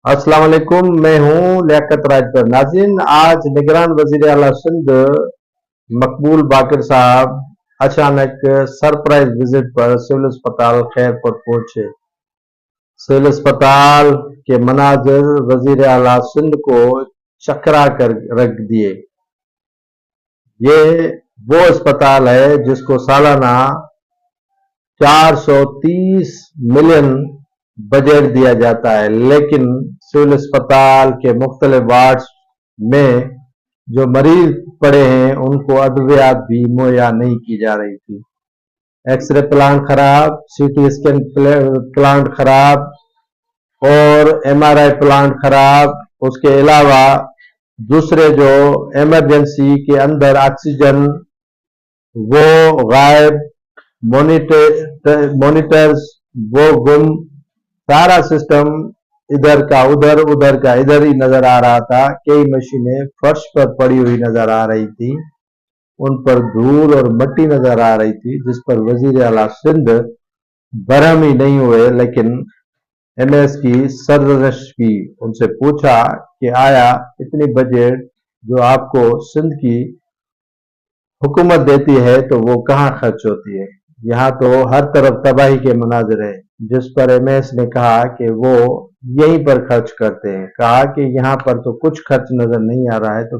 अस्सलाम वालेकुम, मैं हूँ लियाकत राजपुर। नाज़रीन, आज निगरान वज़ीर आला सिंध मकबूल बाक़िर साहब अचानक सरप्राइज विजिट पर सिविल अस्पताल खैरपुर पहुंचे। सिविल अस्पताल के मनाजिर वज़ीर आला सिंध को चकरा कर रख दिए। ये वो अस्पताल है जिसको सालाना 430 मिलियन बजट दिया जाता है, लेकिन सिविल अस्पताल के मुख्तलिफ वार्ड्स में जो मरीज पड़े हैं उनको अद्वियात भी मुहैया नहीं की जा रही थी। एक्सरे प्लांट खराब, सीटी स्कैन प्लांट खराब और एमआरआई प्लांट खराब। उसके अलावा दूसरे जो इमरजेंसी के अंदर ऑक्सीजन वो गायब, मॉनिटर्स वो गुम, सारा सिस्टम इधर का उधर, उधर का इधर ही नजर आ रहा था। कई मशीनें फर्श पर पड़ी हुई नजर आ रही थी, उन पर धूल और मिट्टी नजर आ रही थी, जिस पर वजीर आला सिंध बरहम ही नहीं हुए। लेकिन एमएस की सरजश की, उनसे पूछा कि आया इतनी बजट जो आपको सिंध की हुकूमत देती है तो वो कहाँ खर्च होती है? यहाँ तो हर तरफ तबाही के मनाजिर है। जिस पर एमएस ने कहा कि वो यहीं पर खर्च करते हैं। कहा कि यहाँ पर तो कुछ खर्च नजर नहीं आ रहा है, तो